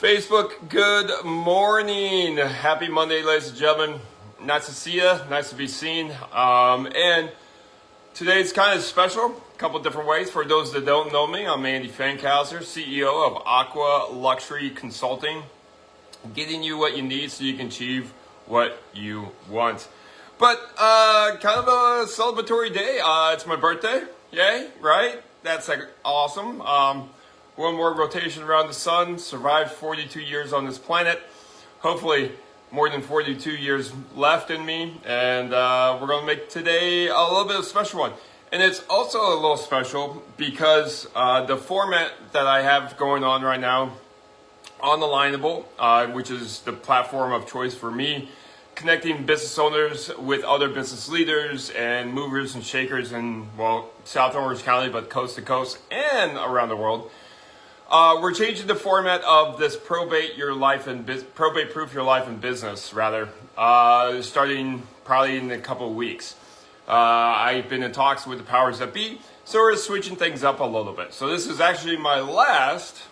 Facebook, good morning. Happy Monday, ladies and gentlemen. Nice to see you. Nice to be seen. And today's kind of special, a couple different ways. For those that don't know me, I'm Andy Fankhauser, CEO of Aqua Luxury Consulting, getting you what you need so you can achieve what you want. But kind of a celebratory day. It's my birthday. Yay, right? That's like awesome. One more rotation around the sun, survived 42 years on this planet. Hopefully more than 42 years left in me. And we're going to make today a little bit of a special one. And it's also a little special because the format that I have going on right now on Alignable, which is the platform of choice for me, connecting business owners with other business leaders and movers and shakers in, well, South Orange County, but coast to coast and around the world. We're changing the format of this probate proof your life and business, starting probably in a couple of weeks. I've been in talks with the powers that be, so we're switching things up a little bit. So this is actually my last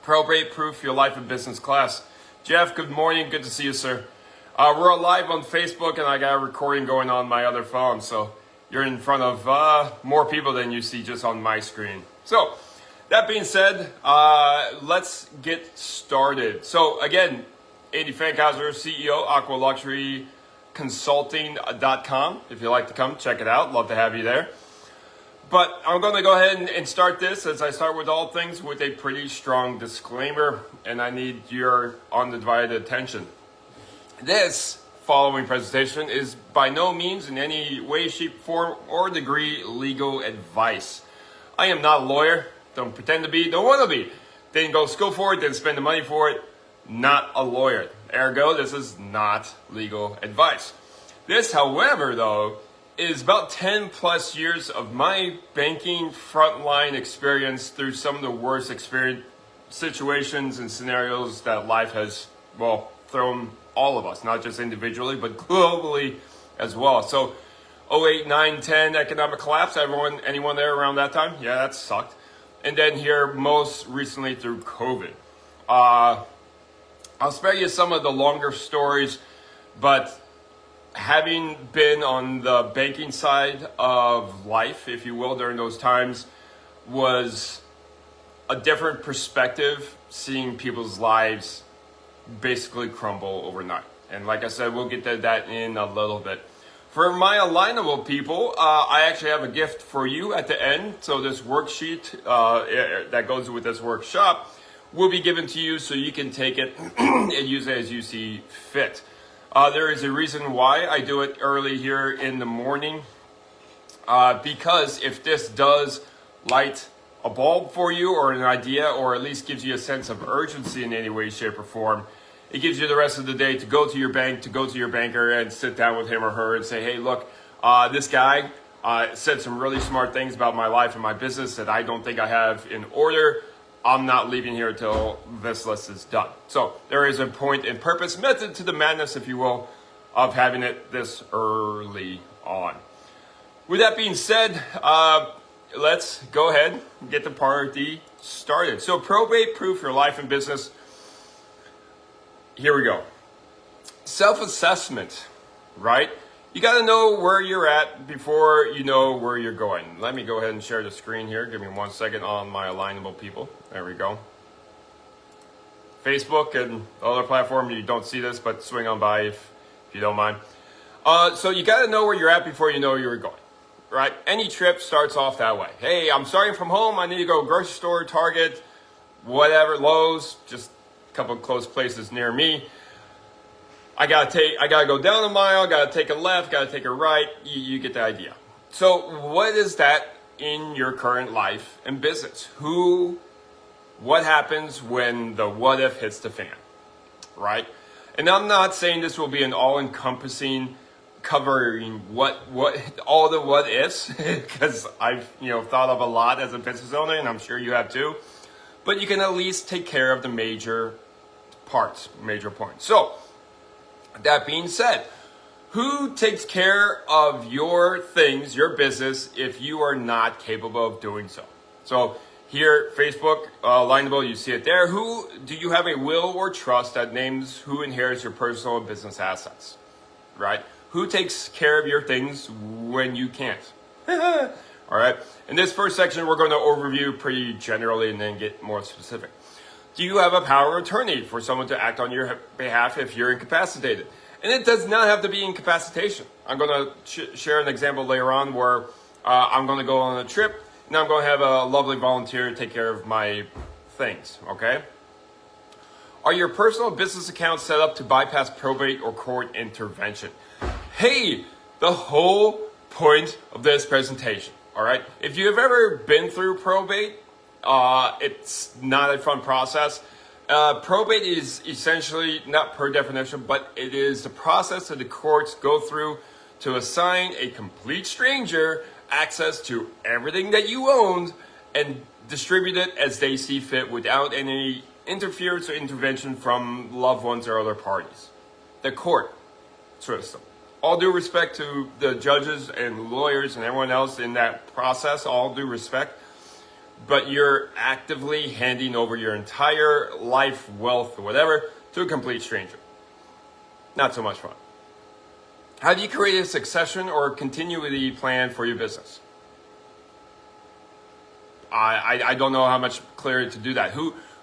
probate proof your life and business class. Jeff, good morning. Good to see you, sir. We're live on Facebook, and I got a recording going on my other phone, so you're in front of more people than you see just on my screen. So that being said, let's get started. So again, Andy Fankhauser, CEO, Aqua Luxury Consulting.com. If you'd like to come, check it out. Love to have you there. But I'm going to go ahead and start this, as I start with all things, with a pretty strong disclaimer, and I need your undivided attention. This following presentation is by no means in any way, shape, form, or degree legal advice. I am not a lawyer. Don't pretend to be. Don't want to be. Didn't go to school for it. Didn't spend the money for it. Not a lawyer. Ergo, this is not legal advice. This, however, though, is about 10 plus years of my banking frontline experience through some of the worst situations and scenarios that life has, well, thrown all of us, not just individually, but globally as well. So 08, 9, 10 economic collapse. Anyone there around that time? Yeah, that sucked. And then here most recently through COVID. I'll spare you some of the longer stories, but having been on the banking side of life, if you will, during those times, was a different perspective, seeing people's lives basically crumble overnight. And like I said, we'll get to that in a little bit. For my Alignable people, I actually have a gift for you at the end. So this worksheet that goes with this workshop will be given to you so you can take it and use it as you see fit. There is a reason why I do it early here in the morning, because if this does light a bulb for you or an idea, or at least gives you a sense of urgency in any way, shape, or form, it gives you the rest of the day to go to your bank, to go to your banker and sit down with him or her and say, hey, look, this guy said some really smart things about my life and my business that I don't think I have in order. I'm not leaving here until this list is done. So there is a point and purpose, method to the madness, if you will, of having it this early on. With that being said, let's go ahead and get the party started. So probate proof your life and business. Here we go. Self-assessment, right? You got to know where you're at before you know where you're going. Let me go ahead and share the screen here. Give me 1 second on my Alignable people. There we go. Facebook and other platforms, you don't see this, but swing on by if you don't mind. So you got to know where you're at before you know where you're going, right? Any trip starts off that way. Hey, I'm starting from home. I need to go grocery store, Target, whatever, Lowe's, just a couple of close places near me. I gotta go down a mile, gotta take a left, gotta take a right. You get the idea. So what is that in your current life and business? What happens when the what if hits the fan, right? And I'm not saying this will be an all-encompassing covering all the what ifs, because I've thought of a lot as a business owner, and I'm sure you have too. But you can at least take care of the major points. So that being said, who takes care of your things, your business, if you are not capable of doing so? So Here, Facebook, Lineable, you see it there. Who do you have a will or trust that names who inherits your personal and business assets, right? Who takes care of your things when you can't? All right. In this first section, we're going to overview pretty generally and then get more specific. Do you have a power of attorney for someone to act on your behalf if you're incapacitated? And it does not have to be incapacitation. I'm going to share an example later on where I'm going to go on a trip. Now I'm going to have a lovely volunteer take care of my things, okay? Are your personal business accounts set up to bypass probate or court intervention? Hey, the whole point of this presentation, all right? If you have ever been through probate, it's not a fun process. Probate is essentially, not per definition, but it is the process that the courts go through to assign a complete stranger access to everything that you owned and distribute it as they see fit without any interference or intervention from loved ones or other parties. The court system. All due respect to the judges and lawyers and everyone else in that process, all due respect, but you're actively handing over your entire life, wealth, or whatever to a complete stranger. Not so much fun. Have you created a succession or continuity plan for your business? I don't know how much clearer to do that.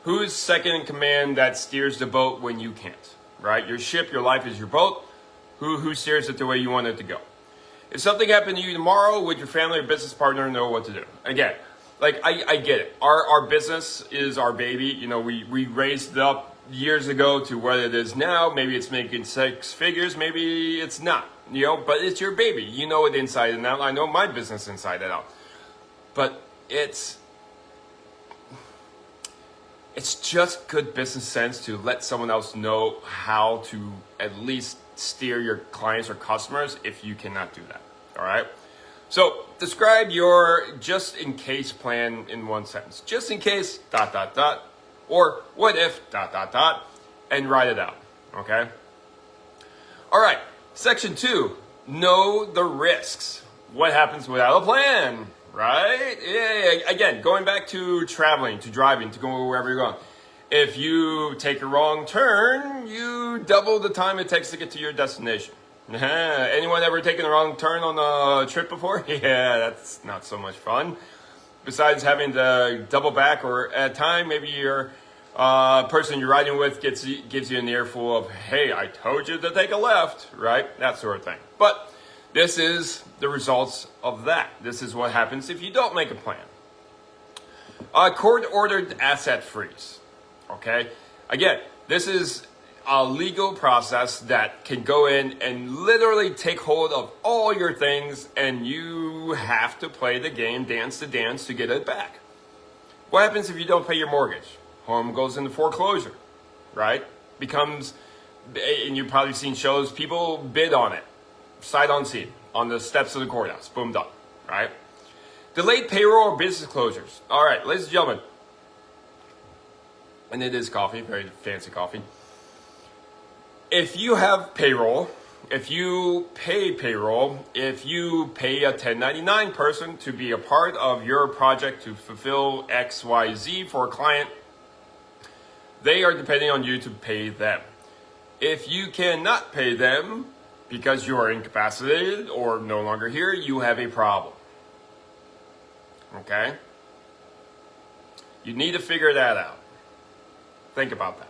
Who's second in command that steers the boat when you can't, right? Your ship, your life is your boat. Who steers it the way you want it to go? If something happened to you tomorrow, would your family or business partner know what to do? Again, like I get it. Our business is our baby. You know, we raised it up years ago to what it is now. Maybe it's making six figures, maybe it's not, you know, but it's your baby. You know it inside and out. I know my business inside and out. But it's just good business sense to let someone else know how to at least steer your clients or customers if you cannot do that. All right. So describe your just in case plan in one sentence. Just in case, ... or what if, ... and write it out, okay? All right, section 2, know the risks. What happens without a plan, right? Yeah, again, going back to traveling, to driving, to going wherever you're going. If you take a wrong turn, you double the time it takes to get to your destination. Anyone ever taken a wrong turn on a trip before? Yeah, that's not so much fun. Besides having to double back, or at a time, maybe your person you're riding with gives you an earful of, hey, I told you to take a left, right? That sort of thing. But this is the results of that. This is what happens if you don't make a plan. Court-ordered asset freeze, okay? Again, this is a legal process that can go in and literally take hold of all your things, and you have to play the game, dance the dance to get it back. What happens if you don't pay your mortgage? Home goes into foreclosure, right? Becomes, and you've probably seen shows, people bid on it, sight unseen, on the steps of the courthouse, boom, done, right? Delayed payroll or business closures. All right, ladies and gentlemen, and it is coffee, very fancy coffee. If you have payroll, if you pay payroll, if you pay a 1099 person to be a part of your project to fulfill XYZ for a client, they are depending on you to pay them. If you cannot pay them because you are incapacitated or no longer here, you have a problem. Okay? You need to figure that out. Think about that.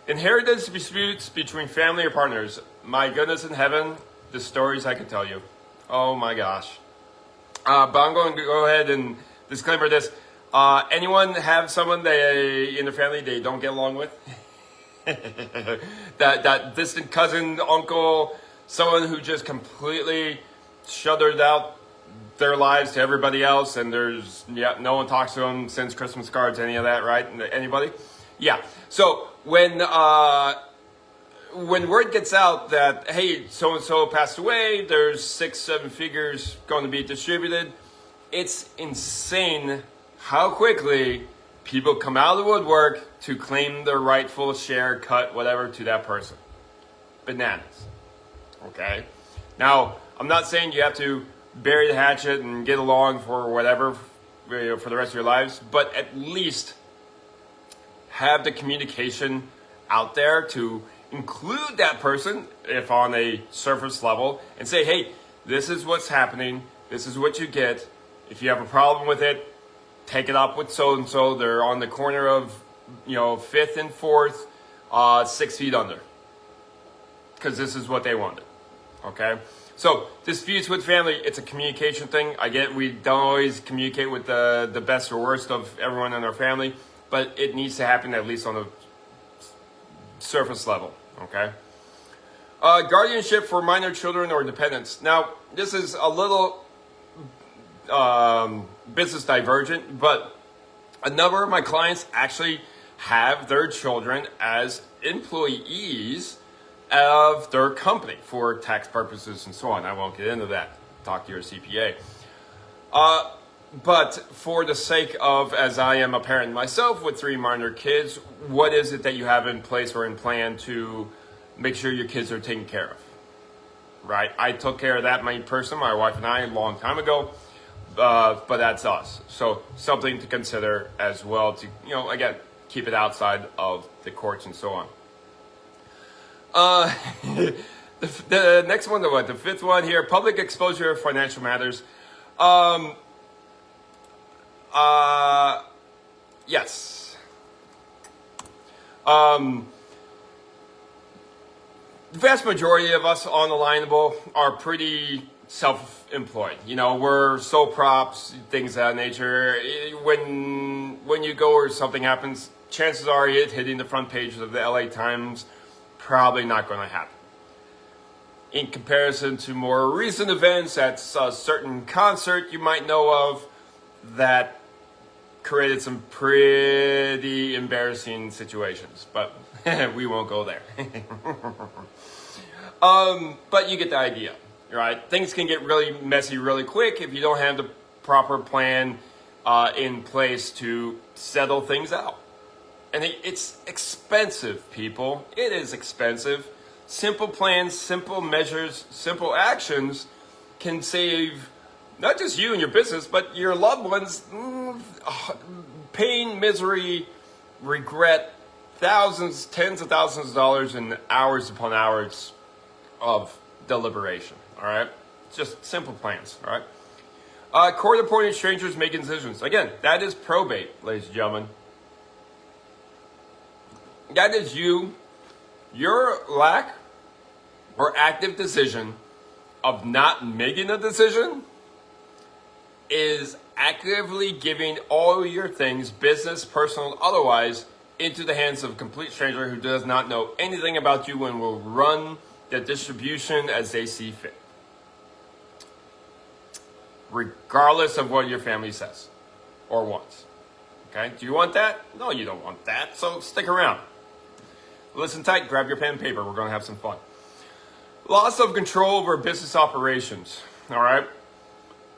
Inheritance disputes between family or partners. My goodness in heaven, the stories I can tell you. Oh my gosh. But I'm going to go ahead and disclaimer this. Anyone have someone in the family they don't get along with? that distant cousin, uncle, someone who just completely shuttered out their lives to everybody else, and no one talks to them, sends Christmas cards, any of that, right? Anybody? Yeah. So when word gets out that, hey, so and so passed away, there's 6-7 figures going to be distributed, it's insane how quickly people come out of the woodwork to claim their rightful share, cut, whatever, to that person. Bananas. Okay? Now, I'm not saying you have to bury the hatchet and get along for whatever, for the rest of your lives, but at least have the communication out there to include that person, if on a surface level, and say, hey, this is what's happening. This is what you get. If you have a problem with it, take it up with so-and-so. They're on the corner of, 5th and 4th, 6 feet under. Because this is what they wanted. Okay? So, disputes with family, it's a communication thing. I get we don't always communicate with the best or worst of everyone in our family, but it needs to happen at least on a surface level. Okay? Guardianship for minor children or dependents. Now, this is a little business divergent, but a number of my clients actually have their children as employees of their company for tax purposes and so on. I won't get into that. Talk to your CPA. But for the sake of, as I am a parent myself with 3 minor kids, what is it that you have in place or in plan to make sure your kids are taken care of? Right? I took care of that person, my wife and I, a long time ago. But that's us. So something to consider as well to, again, keep it outside of the courts and so on. The next one, the 5th one here, public exposure of financial matters. Yes. The vast majority of us on Alignable are pretty self-employed. We're sole props, things of that nature. When you go or something happens, chances are it hitting the front page of the LA Times, probably not going to happen. In comparison to more recent events at a certain concert you might know of that created some pretty embarrassing situations, but we won't go there. But you get the idea, right? Things can get really messy really quick if you don't have the proper plan in place to settle things out. And it's expensive, people. It is expensive. Simple plans, simple measures, simple actions can save not just you and your business, but your loved ones pain, misery, regret, thousands, tens of thousands of dollars and hours upon hours of deliberation. All right? Just simple plans. All right? Court-appointed strangers making decisions. Again, that is probate, ladies and gentlemen. That is your lack or active decision of not making a decision is actively giving all your things, business, personal, otherwise, into the hands of a complete stranger who does not know anything about you and will run the distribution as they see fit. Regardless of what your family says or wants. Okay? Do you want that? No, you don't want that, so stick around. Listen tight, grab your pen and paper. We're going to have some fun. Loss of control over business operations. All right?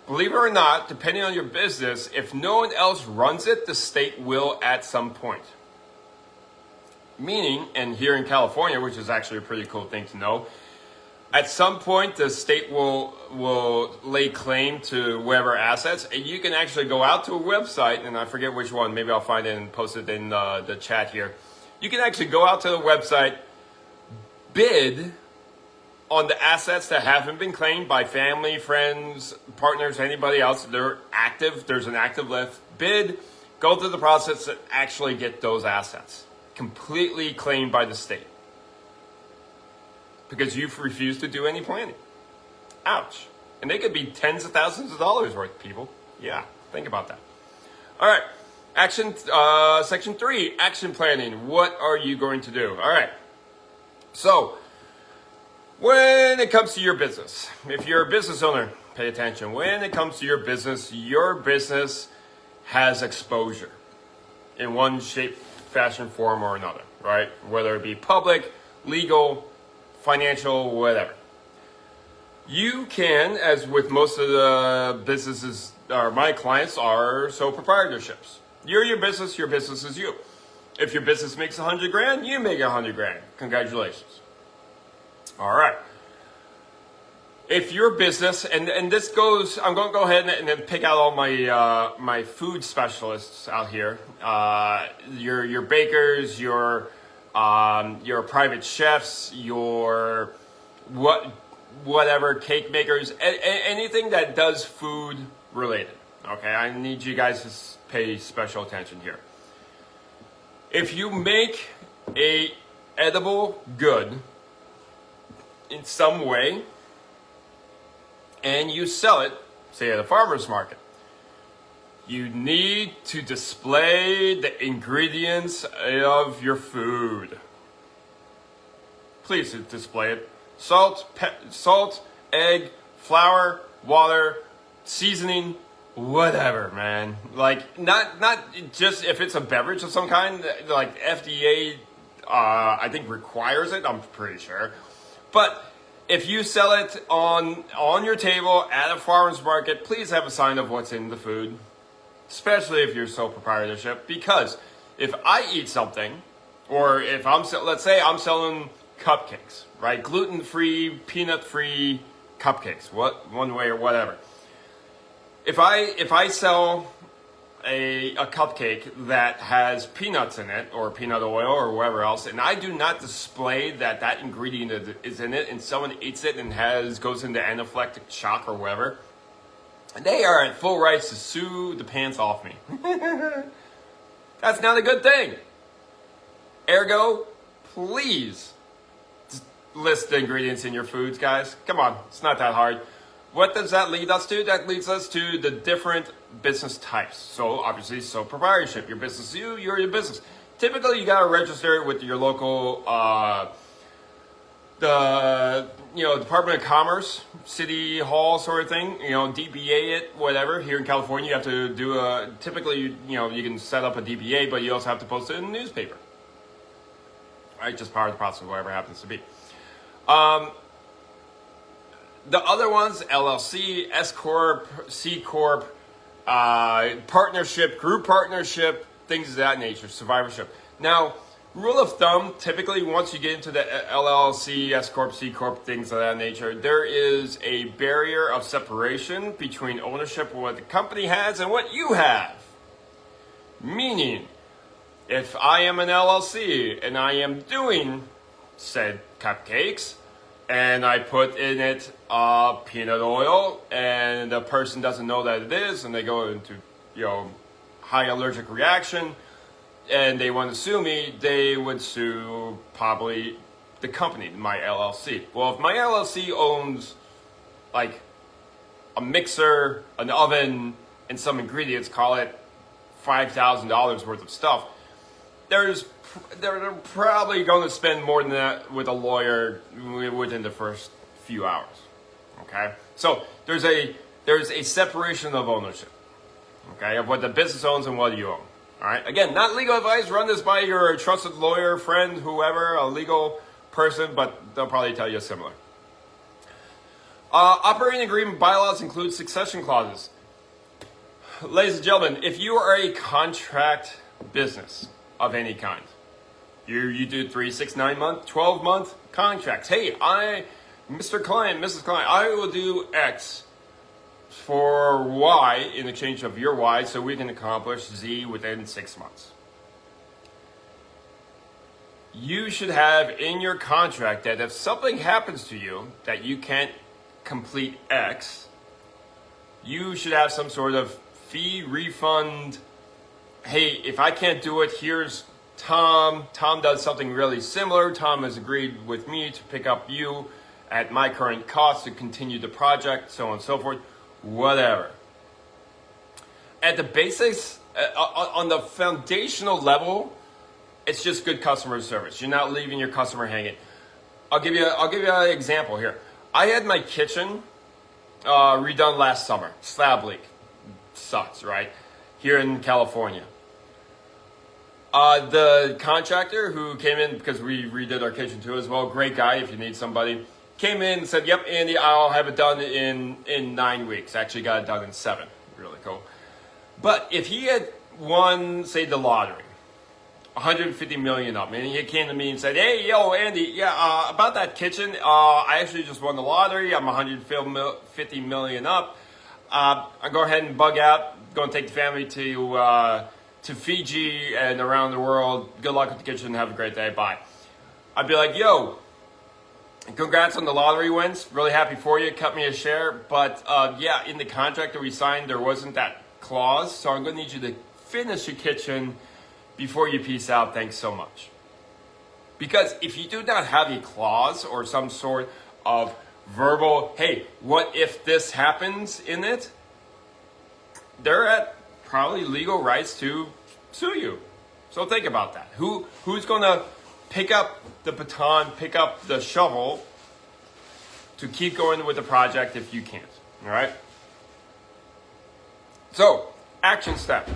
Believe it or not, depending on your business, if no one else runs it, the state will at some point. Meaning, and here in California, which is actually a pretty cool thing to know, at some point the state will lay claim to whatever assets, and you can actually go out to a website, and I forget which one, maybe I'll find it and post it in the chat here. You can actually go out to the website, bid on the assets that haven't been claimed by family, friends, partners, anybody else. They're active. There's an active list. Bid, go through the process to actually get those assets completely claimed by the state because you've refused to do any planning. Ouch. And they could be tens of thousands of dollars worth, people. Yeah, think about that. All right. Section 3, action planning. What are you going to do? All right. So, when it comes to your business, if you're a business owner, pay attention. When it comes to your business has exposure in one shape, fashion, form, or another, right? Whether it be public, legal, financial, whatever. You can, as with most of the businesses, or my clients are sole proprietorships. You're your business is you. If your business makes 100 grand, you make 100 grand. Congratulations. All right. If your business, and this goes, I'm going to go ahead and then pick out all my my food specialists out here. Your bakers, your private chefs, your whatever cake makers, anything that does food related. Okay, I need you guys to pay special attention here. If you make a edible good in some way, and you sell it, say at a farmer's market, you need to display the ingredients of your food. Please display it. Salt, egg, flour, water, seasoning, whatever, man. Like, not just if it's a beverage of some kind, like FDA, I think requires it, I'm pretty sure. But if you sell it on your table at a farmer's market, please have a sign of what's in the food, especially if you're sole proprietorship. Because if I eat something, or if let's say I'm selling cupcakes, right? Gluten-free, peanut-free cupcakes, one way or whatever. If I sell a cupcake that has peanuts in it, or peanut oil, or whatever else, and I do not display that ingredient is in it, and someone eats it and goes into anaphylactic shock or whatever, they are at full rights to sue the pants off me. That's not a good thing. Ergo, please list the ingredients in your foods, guys. Come on, it's not that hard. What does that lead us to? That leads us to the different business types. So obviously, sole proprietorship. Your business, you're your business. Typically, you gotta register it with your local, Department of Commerce, City Hall sort of thing. DBA it, whatever. Here in California, you have to do typically, you can set up a DBA, but you also have to post it in the newspaper. Right, just part of the process, whatever happens to be. The other ones, LLC, S Corp, C Corp, partnership, group partnership, things of that nature, survivorship. Now, rule of thumb, typically once you get into the LLC, S Corp, C Corp, things of that nature, there is a barrier of separation between ownership of what the company has and what you have. Meaning, if I am an LLC and I am doing said cupcakes, and I put in it peanut oil, and the person doesn't know that it is, and they go into high allergic reaction, and they want to sue me, they would sue probably the company, my LLC. Well, if my LLC owns like a mixer, an oven, and some ingredients, call it $5,000 worth of stuff, they're probably going to spend more than that with a lawyer within the first few hours. Okay, so there's a separation of ownership. Okay, of what the business owns and what you own. All right, again, not legal advice. Run this by your trusted lawyer, friend, whoever, a legal person, but they'll probably tell you similar. Operating agreement bylaws include succession clauses. Ladies and gentlemen, if you are a contract business of any kind, you do 3, 6, 9 month, 12-month contracts. Hey, Mr. Client, Mrs. Client, I will do X for Y in exchange of your Y so we can accomplish Z within 6 months. You should have in your contract that if something happens to you that you can't complete X, you should have some sort of fee refund. Hey, if I can't do it, here's Tom. Tom does something really similar. Tom has agreed with me to pick up you at my current cost to continue the project, so on and so forth, whatever. At the basics, on the foundational level, it's just good customer service. You're not leaving your customer hanging. I'll give you an example here. I had my kitchen redone last summer. Slab leak. Sucks, right? Here in California. The contractor who came in, because we redid our kitchen too as well, great guy if you need somebody, came in and said, yep, Andy, I'll have it done in 9 weeks. Actually got it done in 7. Really cool. But if he had won, say, the lottery, 150 million up. And he came to me and said, hey, yo, Andy, yeah, about that kitchen, I actually just won the lottery. I'm 150 million up. I'll go ahead and bug out, go and take the family to Fiji and around the world. Good luck with the kitchen. Have a great day. Bye. I'd be like, yo, congrats on the lottery wins. Really happy for you. Cut me a share. But yeah, in the contract that we signed, there wasn't that clause. So I'm going to need you to finish your kitchen before you peace out. Thanks so much. Because if you do not have a clause or some sort of verbal, hey, what if this happens in it? They're at probably legal rights to sue you. So think about that. Who's going to pick up the baton, pick up the shovel to keep going with the project if you can't? All right? So, action step.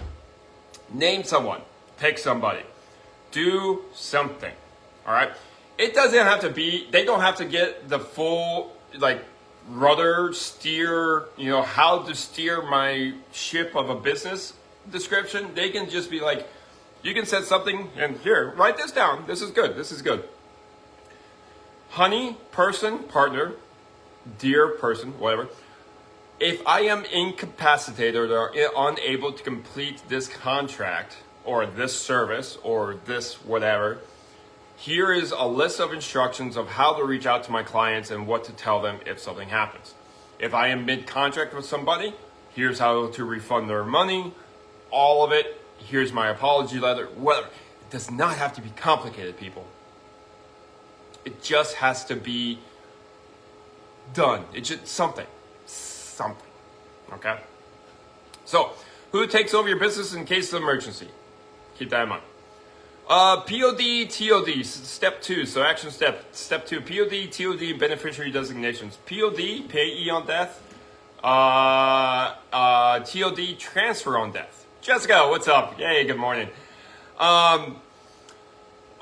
Name someone. Pick somebody. Do something. All right? It doesn't have to be, they don't have to get the full, like, rudder, steer, how to steer my ship of a business description. They can just be like, you can set something, and here, write this down. This is good. This is good. Honey, person, partner, dear person, whatever. If I am incapacitated or unable to complete this contract or this service or this whatever, here is a list of instructions of how to reach out to my clients and what to tell them if something happens. If I am mid-contract with somebody, here's how to refund their money, all of it. Here's my apology letter, whatever. It does not have to be complicated, people. It just has to be done. It's just something. Okay? So, who takes over your business in case of emergency? Keep that in mind. POD, TOD, step 2. So action step 2, POD, TOD, beneficiary designations. POD, payee on death. TOD, transfer on death. Jessica, what's up? Yay, good morning. All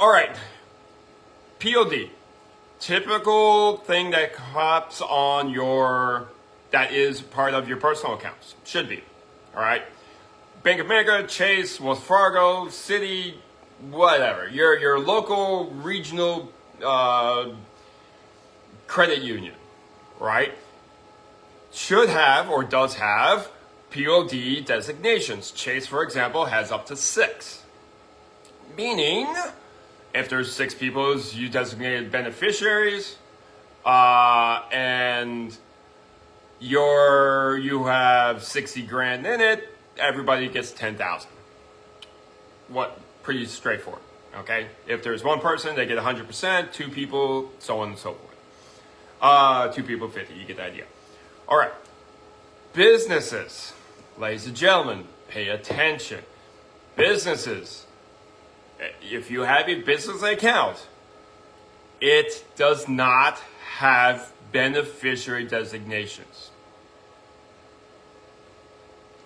right. POD, typical thing that pops on that is part of your personal accounts. Should be. All right. Bank of America, Chase, Wells Fargo, Citi, whatever. Your local, regional credit union, right? Should have or does have POD designations. Chase, for example, has up to 6. Meaning, if there's 6 people, you designated beneficiaries, and you have 60 grand in it, everybody gets 10,000. What? Pretty straightforward. Okay. If there's one person, they get 100%. 2 people, so on and so forth. 2 people, 50. You get the idea. All right. Businesses, ladies and gentlemen, pay attention. Businesses, if you have a business account, it does not have beneficiary designations.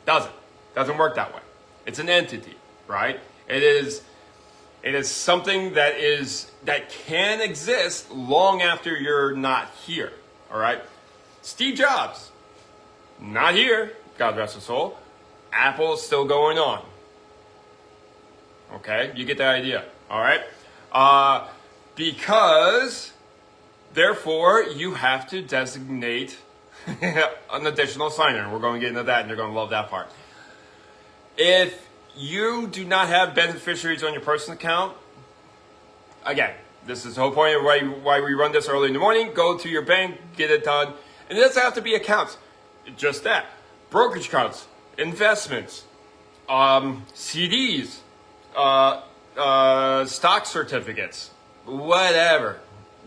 Doesn't work that way. It's an entity, right? It is something that can exist long after you're not here. All right. Steve Jobs, not here. God rest his soul. Apple is still going on. Okay, you get the idea. All right. Because therefore you have to designate an additional signer. We're going to get into that, and you're going to love that part. If you do not have beneficiaries on your personal account, again, this is the whole point of why we run this early in the morning. Go to your bank, get it done. And it doesn't have to be accounts. Just that. Brokerage accounts, investments, CDs, stock certificates, whatever.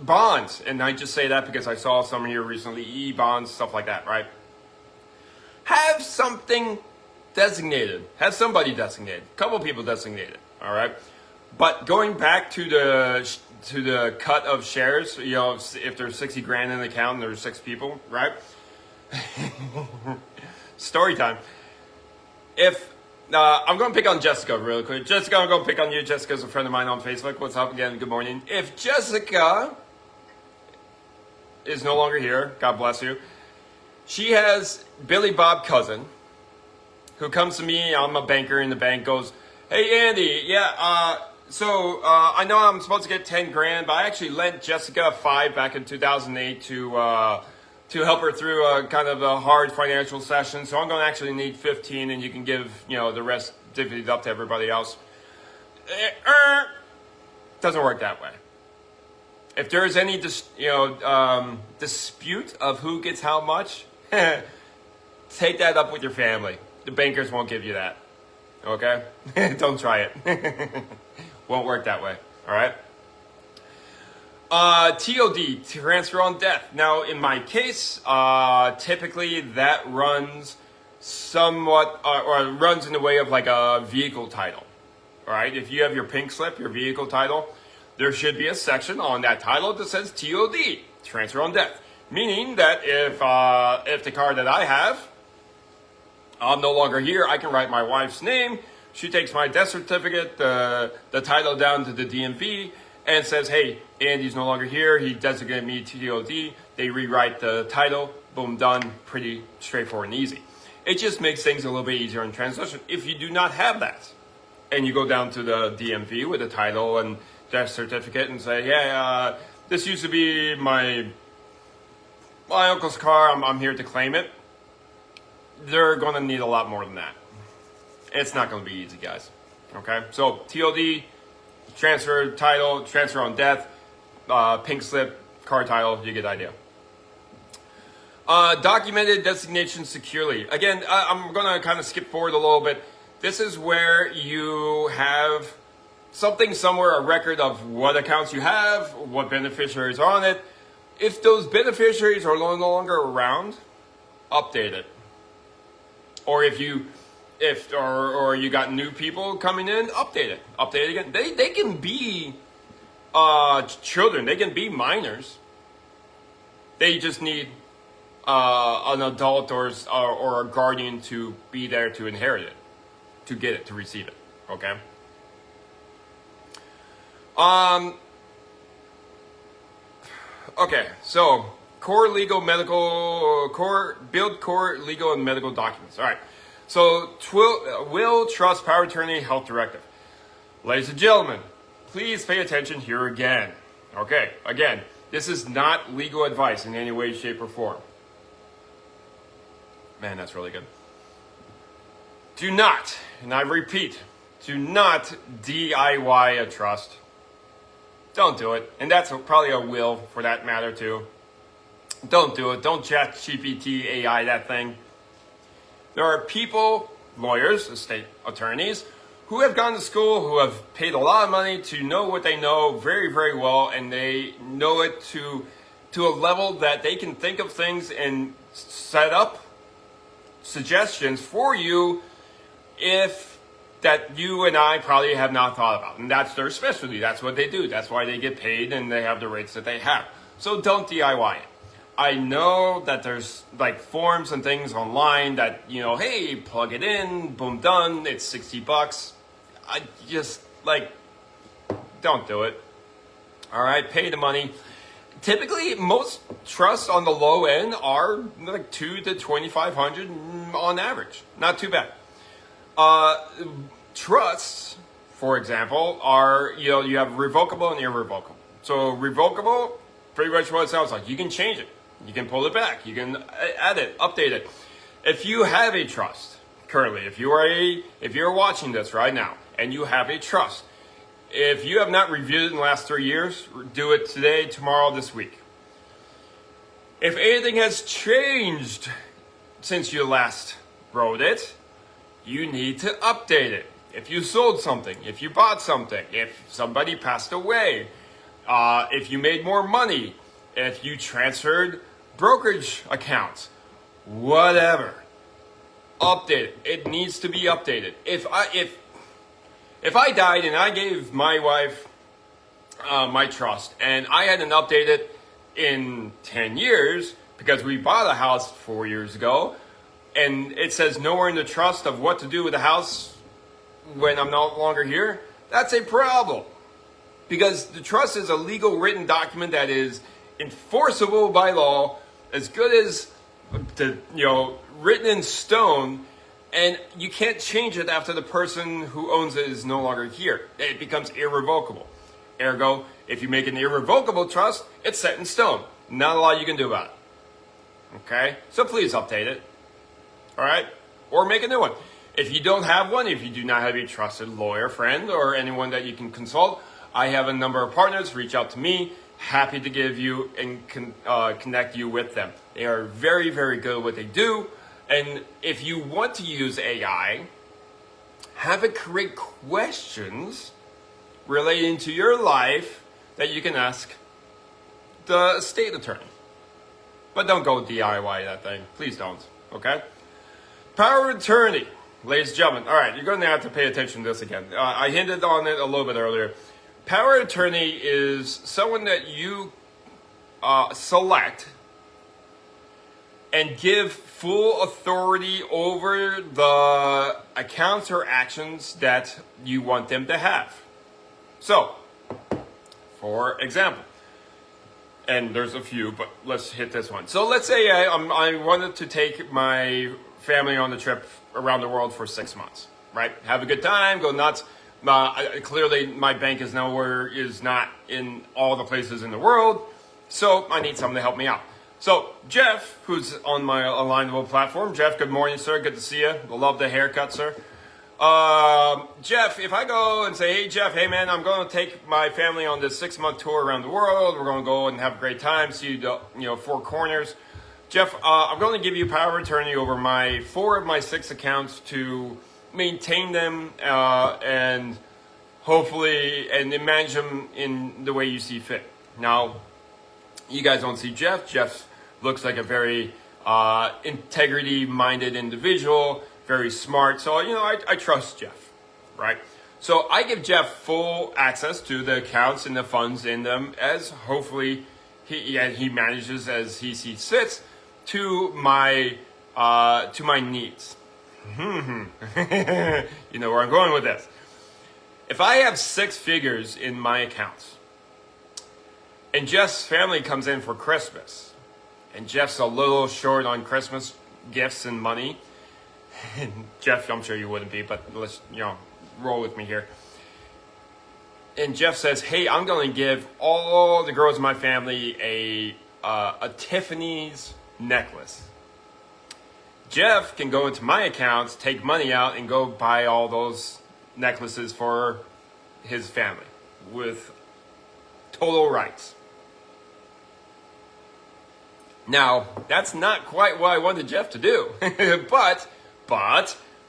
Bonds. And I just say that because I saw some here recently, e-bonds, stuff like that, right? Have something designated. Have somebody designated. A couple people designated. All right. But going back to the cut of shares, if there's 60 grand in the account and there's 6 people, right? Story time. If I'm going to pick on Jessica really quick. Jessica, I'm going to pick on you. Jessica's a friend of mine on Facebook. What's up again? Good morning. If Jessica is no longer here, God bless you. She has Billy Bob cousin who comes to me. I'm a banker in the bank. Goes, hey Andy, yeah, So I know I'm supposed to get 10 grand, but I actually lent Jessica 5 back in 2008 to help her through a kind of a hard financial session. So I'm going to actually need 15, and you can give the rest divvied up to everybody else. Doesn't work that way. If there's any dispute of who gets how much, take that up with your family. The bankers won't give you that. Okay? Don't try it. Won't work that way. All right? TOD, transfer on death. Now, in my case, typically that runs somewhat, or runs in the way of like a vehicle title. All right? If you have your pink slip, your vehicle title, there should be a section on that title that says TOD, transfer on death. Meaning that if the car that I have, I'm no longer here, I can write my wife's name. She takes my death certificate, the title down to the DMV, and says, hey, Andy's no longer here. He designated me TOD. They rewrite the title. Boom, done. Pretty straightforward and easy. It just makes things a little bit easier in translation. If you do not have that, and you go down to the DMV with the title and death certificate and say, yeah, this used to be my uncle's car. I'm here to claim it. They're going to need a lot more than that. It's not going to be easy, guys. Okay? So, TOD, transfer title, transfer on death, pink slip, car title, you get the idea. Documented designation securely. Again, I'm going to kind of skip forward a little bit. This is where you have something somewhere, a record of what accounts you have, what beneficiaries are on it. If those beneficiaries are no longer around, update it. Or if you got new people coming in, update it. Update it again. They can be children. They can be minors. They just need an adult or a guardian to be there to inherit it, to get it, to receive it. Okay. Okay. So build core legal and medical documents. All right. So, will, trust, power of attorney, health directive. Ladies and gentlemen, please pay attention here again. Okay, again, this is not legal advice in any way, shape, or form. Man, that's really good. Do not, and I repeat, do not DIY a trust. Don't do it. And that's probably a will for that matter, too. Don't do it. Don't chat GPT AI that thing. There are people, lawyers, estate attorneys, who have gone to school, who have paid a lot of money to know what they know very, very well, and they know it to a level that they can think of things and set up suggestions for you that you and I probably have not thought about. And that's their specialty. That's what they do. That's why they get paid and they have the rates that they have. So don't DIY it. I know that there's like forms and things online that, hey, plug it in, boom, done, it's $60. I just don't do it. All right, pay the money. Typically, most trusts on the low end are like $2,000 to $2,500 on average. Not too bad. Trusts, for example, are, you have revocable and irrevocable. So revocable, pretty much what it sounds like. You can change it. You can pull it back. You can add it, update it. If you have a trust currently, if you're watching this right now and you have a trust, if you have not reviewed it in the last 3 years, do it today, tomorrow, this week. If anything has changed since you last wrote it, you need to update it. If you sold something, if you bought something, if somebody passed away, if you made more money, if you transferred brokerage accounts, whatever, update it. It needs to be updated. If I died and I gave my wife my trust and I hadn't updated in 10 years because we bought a house 4 years ago and it says nowhere in the trust of what to do with the house when I'm no longer here, that's a problem. Because the trust is a legal written document that is enforceable by law, as good as written in stone, And you can't change it after the person who owns it is no longer here. It becomes irrevocable. Ergo, if you make an irrevocable trust, it's set in stone. Not a lot you can do about it. Okay? So please update it. All right? Or make a new one. If you don't have one, if you do not have a trusted lawyer friend or anyone that you can consult, I have a number of partners. Reach out to me. Happy to give you and connect you with them. They are very, very good at what they do. And if you want to use AI, have it create questions relating to your life that you can ask the estate attorney. But don't go DIY that thing. Please don't. Okay? Power of attorney. Ladies and gentlemen, all right, you're going to have to pay attention to this again. I hinted on it a little bit earlier. Power of attorney is someone that you select and give full authority over the accounts or actions that you want them to have. So, for example, and there's a few, but let's hit this one. So let's say I wanted to take my family on the trip around the world for 6 months, right? Have a good time, go nuts. Clearly, my bank is not in all the places in the world, so I need someone to help me out. So Jeff, who's on my Alignable platform, Jeff, good morning, sir. Good to see you. Love the haircut, sir. Jeff, if I go and say, hey, Jeff, hey, man, I'm going to take my family on this 6-month tour around the world. We're going to go and have a great time, see the 4 corners. Jeff, I'm going to give you power of attorney over 4 of my 6 accounts to maintain them and hopefully and manage them in the way you see fit. Now, you guys don't see Jeff. Jeff looks like a very integrity-minded individual, very smart. So, I trust Jeff, right? So I give Jeff full access to the accounts and the funds in them as hopefully he manages as he sees fit to my needs. You know where I'm going with this. If I have 6 figures in my accounts, and Jeff's family comes in for Christmas, and Jeff's a little short on Christmas gifts and money, and Jeff, I'm sure you wouldn't be, but let's, roll with me here. And Jeff says, hey, I'm going to give all the girls in my family a Tiffany's necklace. Jeff can go into my accounts, take money out, and go buy all those necklaces for his family with total rights. Now, that's not quite what I wanted Jeff to do. but,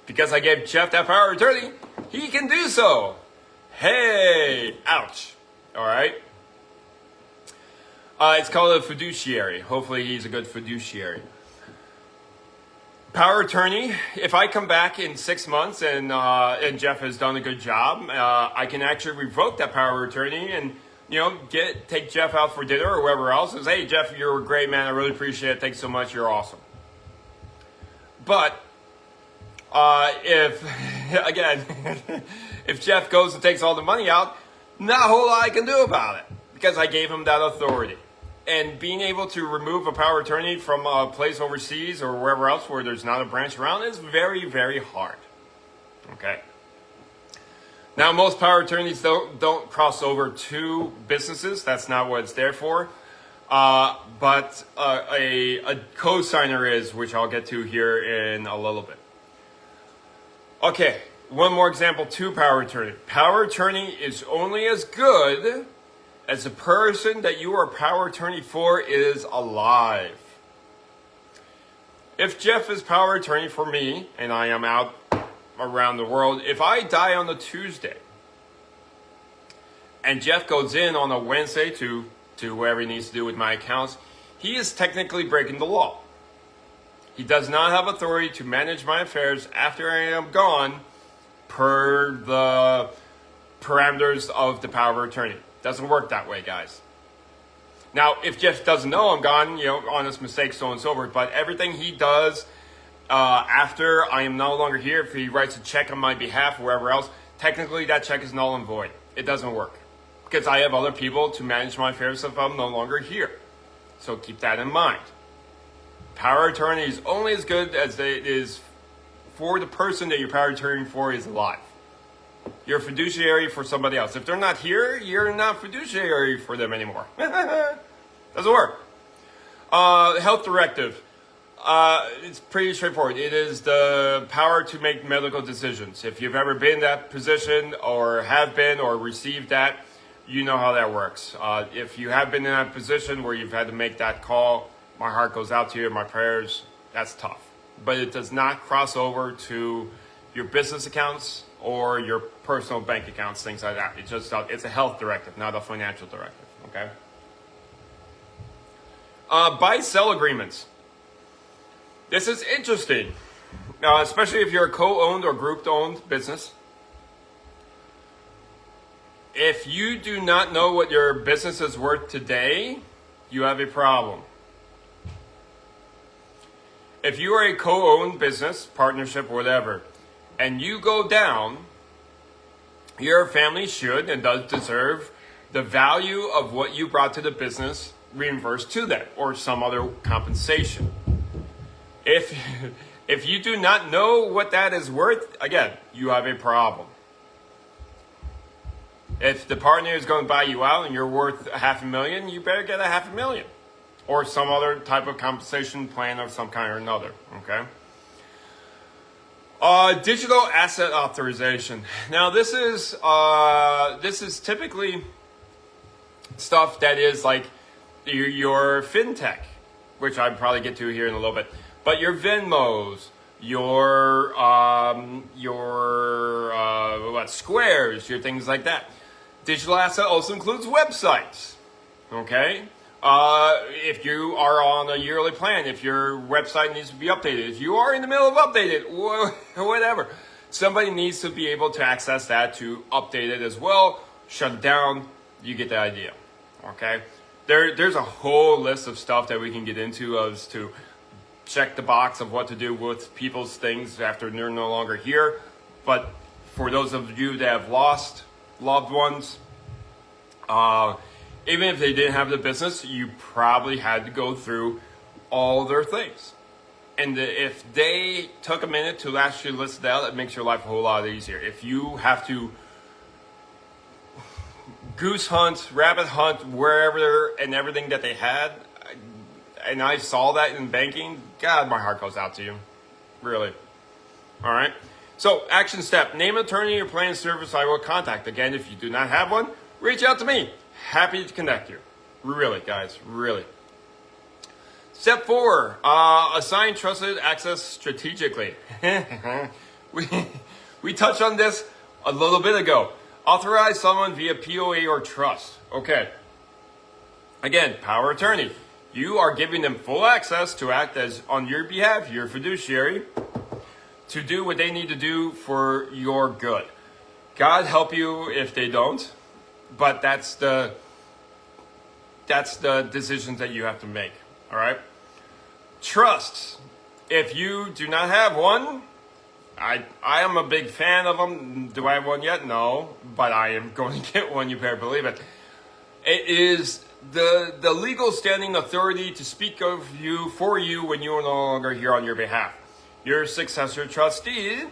because I gave Jeff that power of attorney, he can do so. Hey, ouch. All right. It's called a fiduciary. Hopefully he's a good fiduciary. Power of attorney, if I come back in 6 months and Jeff has done a good job, I can actually revoke that power of attorney and, take Jeff out for dinner or whoever else says, hey, Jeff, you're a great man. I really appreciate it. Thanks so much. You're awesome. But if Jeff goes and takes all the money out, not a whole lot I can do about it because I gave him that authority. And being able to remove a power of attorney from a place overseas or wherever else where there's not a branch around is very, very hard. Okay. Now, most power of attorneys don't cross over to businesses. That's not what it's there for. But a co-signer is, which I'll get to here in a little bit. Okay, one more example to power of attorney. Power of attorney is only as good as the person that you are power of attorney for is alive. If Jeff is power of attorney for me, and I am out around the world, if I die on a Tuesday, and Jeff goes in on a Wednesday to whatever he needs to do with my accounts, he is technically breaking the law. He does not have authority to manage my affairs after I am gone per the parameters of the power of attorney. Doesn't work that way, guys. Now, if Jeff doesn't know I'm gone, honest mistake, so on and so forth, but everything he does after I am no longer here, if he writes a check on my behalf or wherever else, technically that check is null and void. It doesn't work because I have other people to manage my affairs if I'm no longer here. So keep that in mind. Power of attorney is only as good as it is for the person that you're power of attorney for is alive. You're a fiduciary for somebody else. If they're not here, you're not fiduciary for them anymore. Doesn't work. Health directive. It's pretty straightforward. It is the power to make medical decisions. If you've ever been in that position or have been or received that, you know how that works. If you have been in that position where you've had to make that call, my heart goes out to you, my prayers, that's tough. But it does not cross over to your business accounts or your personal bank accounts, things like that. It's a health directive, not a financial directive, okay? Buy-sell agreements. This is interesting, especially if you're a co-owned or group-owned business. If you do not know what your business is worth today, you have a problem. If you are a co-owned business, partnership, whatever, and you go down, your family should and does deserve the value of what you brought to the business reimbursed to them or some other compensation. If you do not know what that is worth, again, you have a problem. If the partner is going to buy you out and you're worth $500,000, you better get $500,000 or some other type of compensation plan of some kind or another. Okay. Digital asset authorization. Now this is typically stuff that is like your fintech, which I'd probably get to here in a little bit. But your Venmos, your Squares, your things like that. Digital asset also includes websites. Okay? If you are on a yearly plan, if your website needs to be updated, if you are in the middle of updating it, whatever, somebody needs to be able to access that to update it as well, shut it down, you get the idea. Okay? There's a whole list of stuff that we can get into as to check the box of what to do with people's things after they're no longer here. But for those of you that have lost loved ones, even if they didn't have the business, you probably had to go through all their things. And if they took a minute to actually list it out, it makes your life a whole lot easier. If you have to goose hunt, rabbit hunt, wherever and everything that they had, and I saw that in banking, God, my heart goes out to you. Really. All right. So, action step. Name an attorney or plan service I will contact. Again, if you do not have one, reach out to me. Happy to connect you. Really, guys. Really. Step 4. Assign trusted access strategically. We touched on this a little bit ago. Authorize someone via POA or trust. Okay. Again, power of attorney. You are giving them full access to act as on your behalf, your fiduciary, to do what they need to do for your good. God help you if they don't, but that's the decisions that you have to make. All right. Trust. If you do not have one, I am a big fan of them. Do I have one yet? No, but I am going to get one. You better believe it. It is the legal standing authority to speak of you for you when you are no longer here on your behalf. Your successor trustee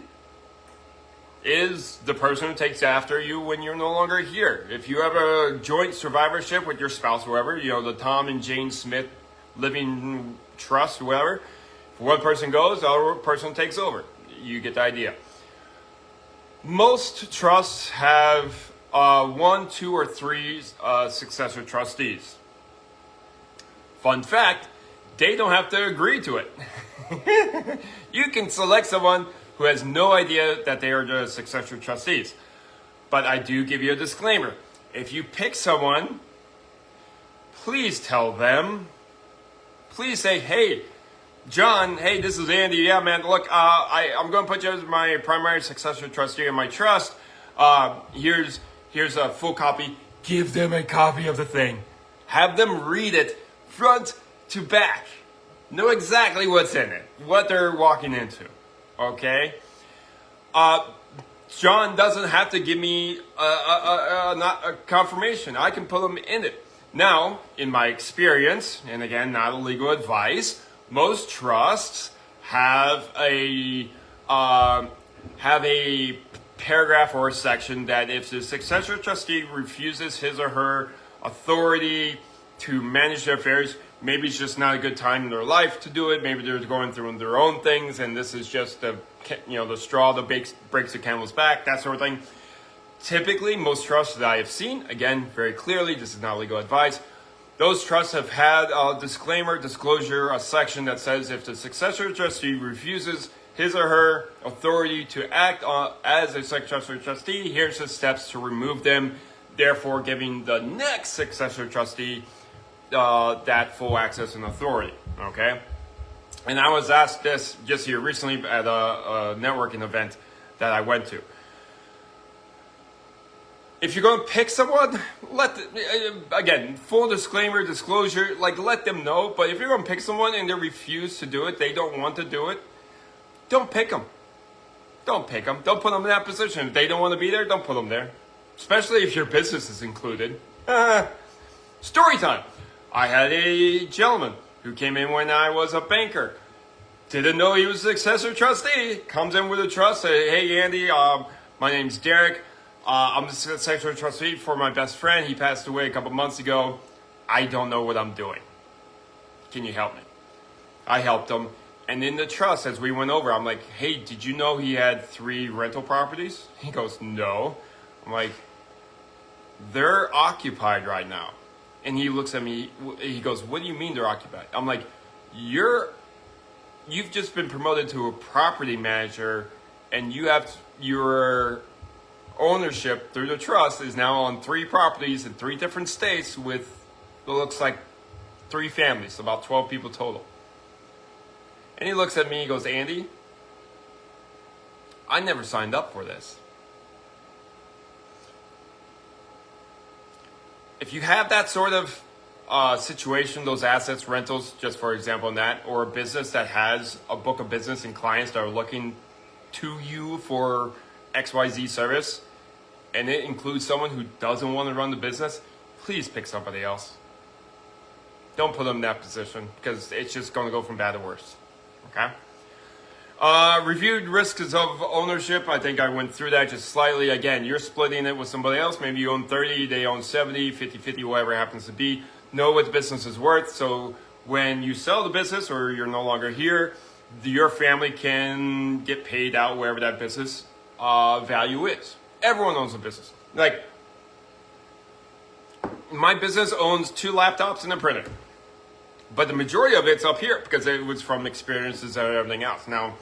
is the person who takes after you when you're no longer here. If you have a joint survivorship with your spouse, whoever, the Tom and Jane Smith living trust, whoever, if one person goes, the other person takes over. You get the idea. Most trusts have 1, 2, or 3 successor trustees. Fun fact, they don't have to agree to it. You can select someone who has no idea that they are the successor trustees. But I do give you a disclaimer. If you pick someone, please tell them. Please say, hey, John, hey, this is Andy. Yeah, man, look, I'm going to put you as my primary successor trustee in my trust. Here's a full copy. Give them a copy of the thing. Have them read it front to back. Know exactly what's in it, what they're walking into. Okay? John doesn't have to give me a confirmation. I can put them in it. Now, in my experience, and again, not a legal advice, most trusts have a have a paragraph or a section that if the successor trustee refuses his or her authority to manage their affairs, maybe it's just not a good time in their life to do it. Maybe they're going through their own things, and this is just the straw that breaks the camel's back, that sort of thing. Typically, most trusts that I have seen, again, very clearly, this is not legal advice, those trusts have had a disclosure, a section that says if the successor trustee refuses his or her authority to act as a successor trustee, here's the steps to remove them, therefore giving the next successor trustee that full access and authority, okay? And I was asked this just here recently at a networking event that I went to. If you're going to pick someone, again, full disclosure, let them know. But if you're going to pick someone and they refuse to do it, they don't want to do it, don't pick them. Don't pick them. Don't put them in that position. If they don't want to be there, don't put them there. Especially if your business is included. Story time. I had a gentleman who came in when I was a banker. Didn't know he was a successor trustee. Comes in with a trust. Say, hey, Andy, my name's Derek. I'm the successor trustee for my best friend. He passed away a couple months ago. I don't know what I'm doing. Can you help me? I helped him. And in the trust, as we went over, I'm like, hey, did you know he had 3 rental properties? He goes, no. I'm like, they're occupied right now. And he looks at me, he goes, what do you mean they're occupied? I'm like, you've just been promoted to a property manager, and you have your ownership through the trust is now on 3 properties in 3 different states with, it looks like 3 families, about 12 people total. And he looks at me, he goes, Andy, I never signed up for this. If you have that sort of situation, those assets, rentals, just for example in that, or a business that has a book of business and clients that are looking to you for XYZ service, and it includes someone who doesn't want to run the business, please pick somebody else. Don't put them in that position because it's just going to go from bad to worse. Okay? Reviewed risks of ownership. I think I went through that just slightly. Again, you're splitting it with somebody else. Maybe you own 30, they own 70, 50-50, whatever it happens to be. Know what the business is worth. So when you sell the business or you're no longer here, your family can get paid out wherever that business value is. Everyone owns a business. Like, my business owns 2 laptops and a printer. But the majority of it's up here because it was from experiences and everything else. Now,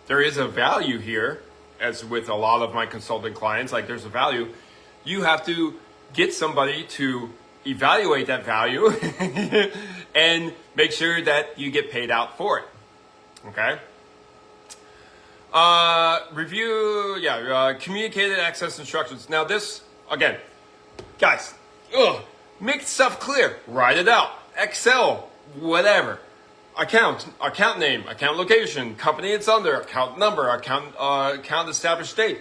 there is a value here, as with a lot of my consulting clients, like there's a value. You have to get somebody to evaluate that value and make sure that you get paid out for it. Okay? Communicated access instructions. Now this, again, guys, make stuff clear. Write it out. Excel, whatever. Account name, account location, company it's under, account number, account established date,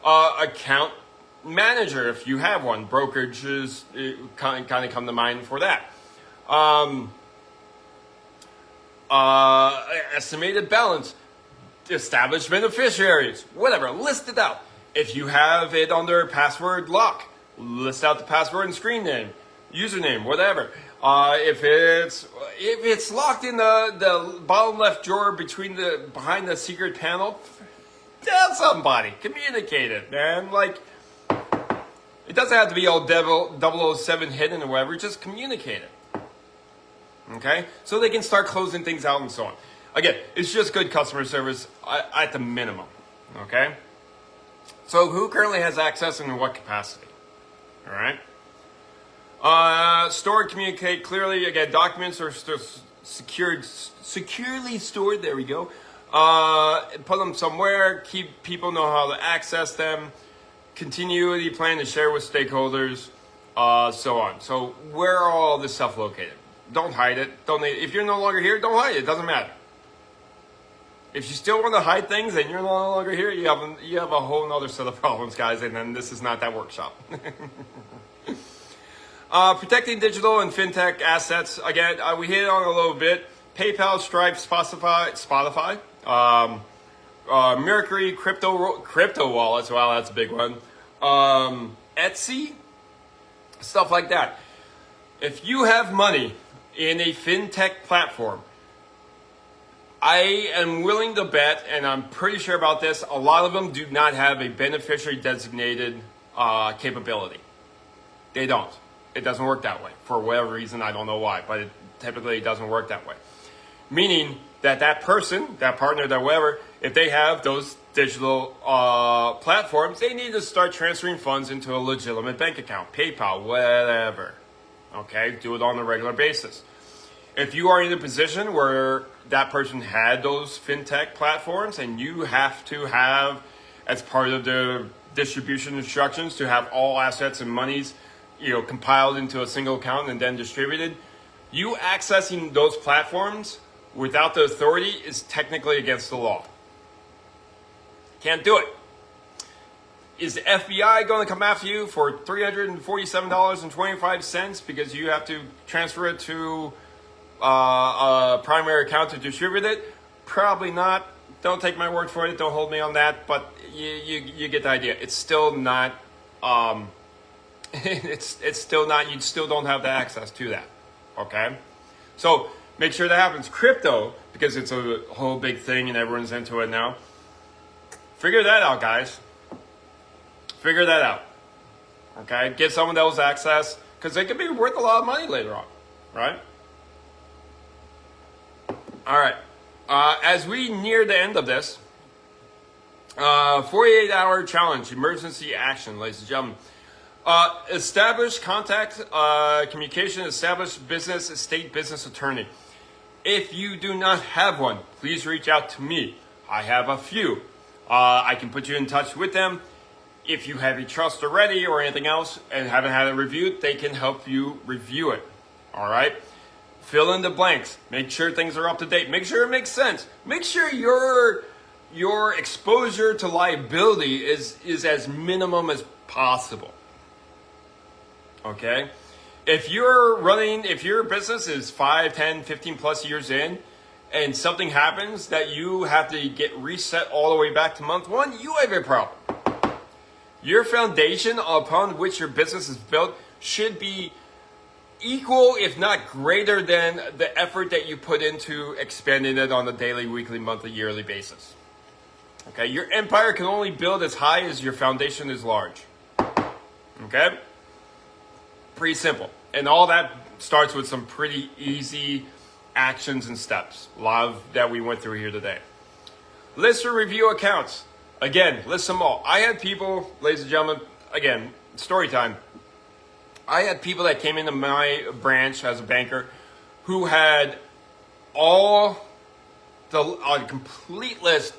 account manager if you have one. Brokerages kind of come to mind for that. Estimated balance, established beneficiaries, whatever. List it out. If you have it under password lock, list out the password and screen name, username, whatever. If it's locked in the bottom left drawer behind the secret panel, tell somebody, communicate it, man. Like, it doesn't have to be all 007 hidden or whatever. Just communicate it. Okay, so they can start closing things out and so on. Again, it's just good customer service at the minimum. Okay, so who currently has access and in what capacity? All right. Store and communicate clearly. Again, documents are securely stored. There we go. Put them somewhere. People know how to access them. Continuity plan to share with stakeholders. So on. So where are all this stuff located? Don't hide it. If you're no longer here, don't hide it. It doesn't matter. If you still want to hide things and you're no longer here, you have a whole other set of problems, guys. And then this is not that workshop. Protecting digital and fintech assets. Again, we hit on a little bit. PayPal, Stripe, Spotify. Mercury, crypto wallets. Wow, that's a big one. Etsy, stuff like that. If you have money in a fintech platform, I am willing to bet, and I'm pretty sure about this, a lot of them do not have a beneficiary designated capability. They don't. It doesn't work that way. For whatever reason, I don't know why, but it typically doesn't work that way. Meaning that that person, that partner, that whatever, if they have those digital platforms, they need to start transferring funds into a legitimate bank account, PayPal, whatever. Okay, do it on a regular basis. If you are in a position where that person had those fintech platforms and you have to have, as part of the distribution instructions, to have all assets and monies, compiled into a single account and then distributed, you accessing those platforms without the authority is technically against the law. Can't do it. Is the FBI going to come after you for $347.25 because you have to transfer it to a primary account to distribute it? Probably not. Don't take my word for it. Don't hold me on that. But you get the idea. It's still not. It's still not. You still don't have the access to that. Okay. So make sure that happens. Crypto, because it's a whole big thing and everyone's into it now. Figure that out, guys. Figure that out. Okay. Give someone else access because they could be worth a lot of money later on. Right. All right. As we near the end of this, 48-hour challenge, emergency action, ladies and gentlemen. Establish contact, communication, establish business, state business attorney. If you do not have one, please reach out to me. I have a few. I can put you in touch with them. If you have a trust already or anything else and haven't had it reviewed, they can help you review it. All right? Fill in the blanks. Make sure things are up to date. Make sure it makes sense. Make sure your exposure to liability is as minimum as possible. Okay? If your business is 5, 10, 15 plus years in, and something happens that you have to get reset all the way back to month 1, you have a problem. Your foundation upon which your business is built should be equal, if not greater than, the effort that you put into expanding it on a daily, weekly, monthly, yearly basis. Okay? Your empire can only build as high as your foundation is large. Okay? Pretty simple. And all that starts with some pretty easy actions and steps. A lot of that we went through here today. List or review accounts. Again, list them all. I had people, ladies and gentlemen, again, story time. I had people that came into my branch as a banker who had a complete list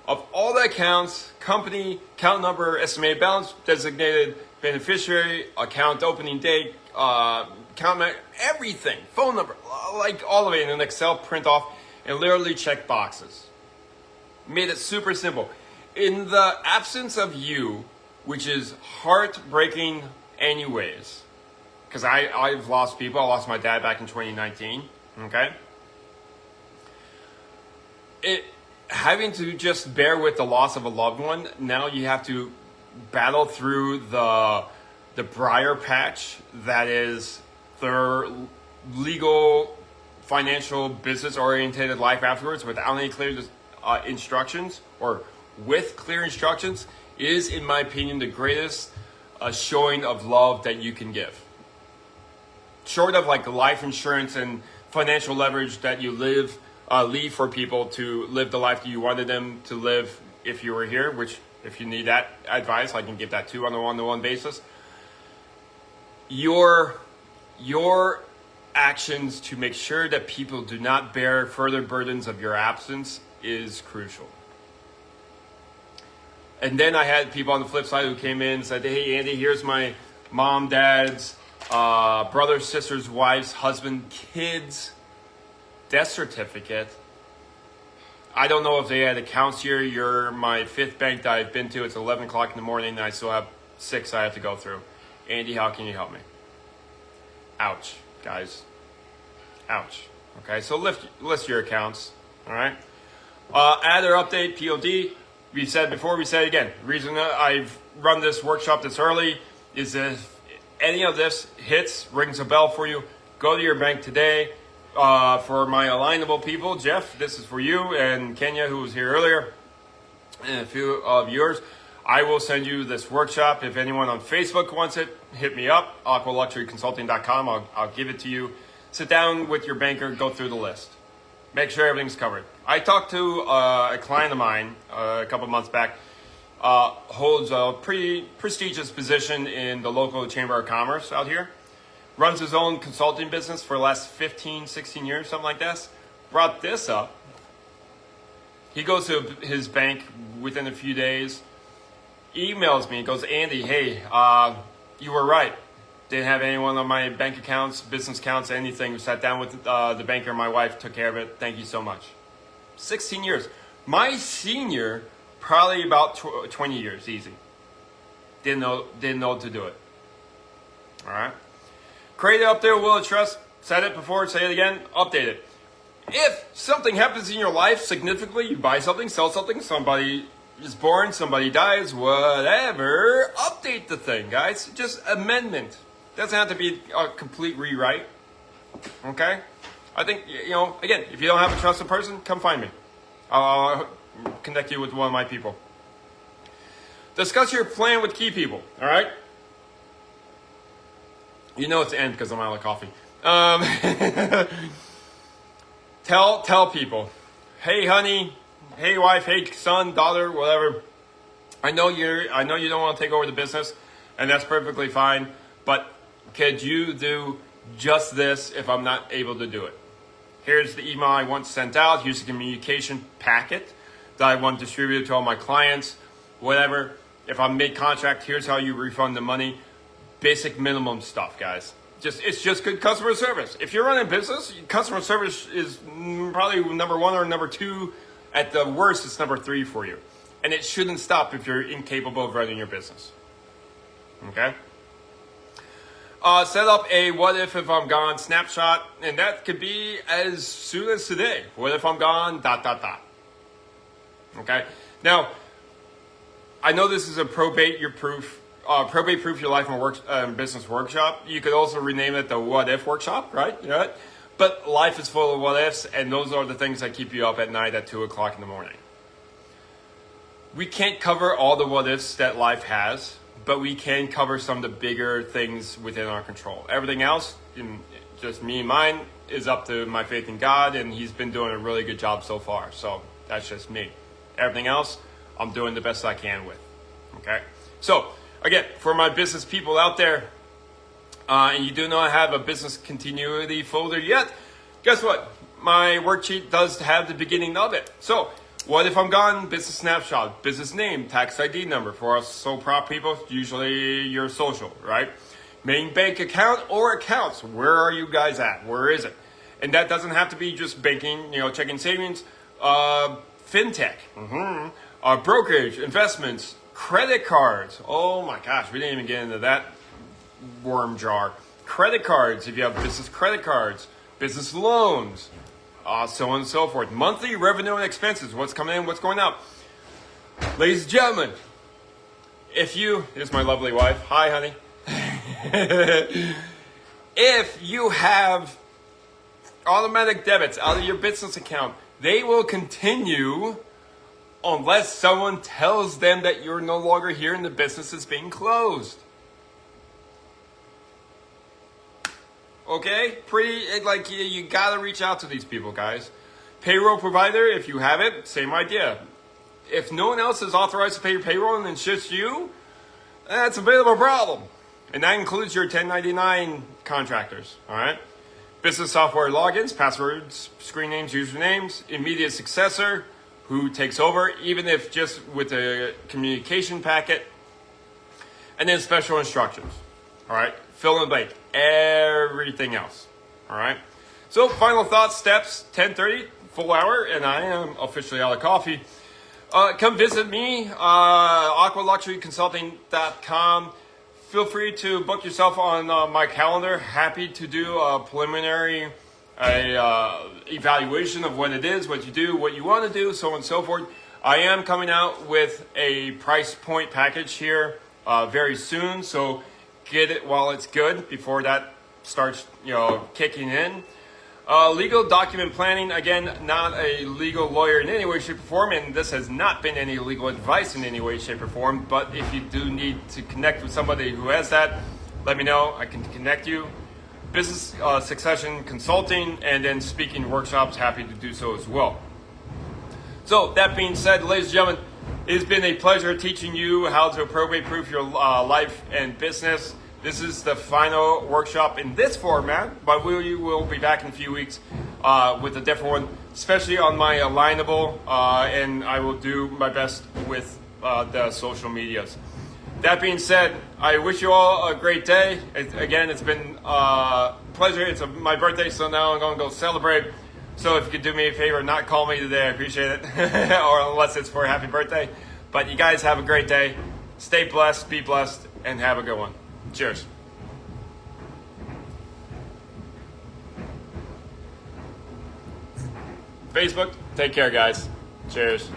of all the accounts, company, account number, estimated balance, designated beneficiary, account opening date, account everything, phone number, like all of it in an Excel print off, and literally check boxes. Made it super simple. In the absence of you, which is heartbreaking anyways, because I've lost people. I lost my dad back in 2019, okay? Having to just bear with the loss of a loved one, now you have to battle through the briar patch that is their legal, financial, business-oriented life afterwards without any clear instructions, or with clear instructions, is, in my opinion, the greatest showing of love that you can give. Short of like life insurance and financial leverage that you leave for people to live the life that you wanted them to live if you were here, which if you need that advice, I can give that too on a one-to-one basis. Your actions to make sure that people do not bear further burdens of your absence is crucial. And then I had people on the flip side who came in and said, hey, Andy, here's my mom, dad's, brother, sister's, wife's, husband, kids' death certificate. I don't know if they had accounts here. You're my 5th bank that I've been to. It's 11 o'clock in the morning and I still have 6 I have to go through. Andy, how can you help me? Ouch, guys. Ouch. Okay, so list your accounts. All right. Add or update POD. we said before, we said again. The reason I've run this workshop this early is if any of this rings a bell for you, go to your bank today. For my alignable people, Jeff, this is for you, and Kenya, who was here earlier, and a few of yours. I will send you this workshop. If anyone on Facebook wants it, hit me up, aqualuxuryconsulting.com. I'll give it to you. Sit down with your banker, go through the list. Make sure everything's covered. I talked to a client of mine a couple months back, holds a pretty prestigious position in the local Chamber of Commerce out here, runs his own consulting business for the last 15, 16 years, something like this. Brought this up. He goes to his bank within a few days, emails me, goes, Andy, hey, you were right. Didn't have anyone on my bank accounts, business accounts, anything. Sat down with the banker, my wife took care of it. Thank you so much. 16 years. My senior, probably about 20 years, easy. Didn't know what to do it. All right. Create it up there, will of trust. Said it before, say it again, update it. If something happens in your life significantly, you buy something, sell something, somebody is born, somebody dies, whatever, update the thing, guys. Just amendment. Doesn't have to be a complete rewrite. Okay? I think, again, if you don't have a trusted person, come find me. I'll connect you with one of my people. Discuss your plan with key people, all right? You know it's the end because I'm out of coffee. Tell people, hey honey, hey wife, hey son, daughter, whatever. I know you don't want to take over the business, and that's perfectly fine. But could you do just this if I'm not able to do it? Here's the email I want sent out. Here's the communication packet that I want distributed to all my clients. Whatever. If I'm mid-contract, here's how you refund the money. Basic minimum stuff, guys. It's just good customer service. If you're running a business, customer service is probably number one or number two. At the worst, it's number three for you. And it shouldn't stop if you're incapable of running your business. Okay? Set up a what if I'm gone snapshot, and that could be as soon as today. What if I'm gone, ... Okay? Now, I know this is a probate proof your life and business workshop. You could also rename it the what if workshop, right? Yeah. But life is full of what ifs, and those are the things that keep you up at night at 2 o'clock in the morning. We can't cover all the what ifs that life has, but we can cover some of the bigger things within our control. Everything else, just me and mine, is up to my faith in God, and He's been doing a really good job so far. So that's just me. Everything else, I'm doing the best I can with. Okay? So, again, for my business people out there, and you do not have a business continuity folder yet, guess what? My worksheet does have the beginning of it. So, what if I'm gone? Business snapshot, business name, tax ID number. For us sole prop people, usually your social, right? Main bank account or accounts. Where are you guys at? Where is it? And that doesn't have to be just banking, checking savings, fintech, brokerage, investments, credit cards. Oh my gosh, we didn't even get into that worm jar. Credit cards, if you have business credit cards, business loans, so on and so forth. Monthly revenue and expenses, what's coming in, what's going out. Ladies and gentlemen, here's my lovely wife. Hi, honey. If you have automatic debits out of your business account, they will continue unless someone tells them that you're no longer here and the business is being closed. Okay? You gotta reach out to these people, guys. Payroll provider, if you have it, same idea. If no one else is authorized to pay your payroll and it's just you, that's a bit of a problem. And that includes your 1099 contractors, all right? Business software logins, passwords, screen names, usernames, immediate successor, who takes over, even if just with a communication packet, and then special instructions, all right? Fill in the blank, everything else, all right? So final thoughts, steps, 10:30, full hour, and I am officially out of coffee. Come visit me, aqualuxuryconsulting.com. Feel free to book yourself on my calendar. Happy to do a preliminary evaluation of what it is, what you do, what you want to do, so on and so forth. I am coming out with a price point package here very soon, so get it while it's good before that starts, kicking in. Legal document planning, again, not a legal lawyer in any way, shape, or form, and this has not been any legal advice in any way, shape, or form, but if you do need to connect with somebody who has that, let me know. I can connect you. Business succession consulting, and then speaking workshops, happy to do so as well. So that being said, ladies and gentlemen, it has been a pleasure teaching you how to probate-proof your life and business. This is the final workshop in this format, but we will be back in a few weeks with a different one, especially on my alignable, and I will do my best with the social medias. That being said, I wish you all a great day. Again, it's been a pleasure. It's my birthday, so now I'm going to go celebrate. So if you could do me a favor, not call me today, I appreciate it. Or unless it's for a happy birthday. But you guys have a great day. Stay blessed, be blessed, and have a good one. Cheers. Facebook, take care, guys. Cheers.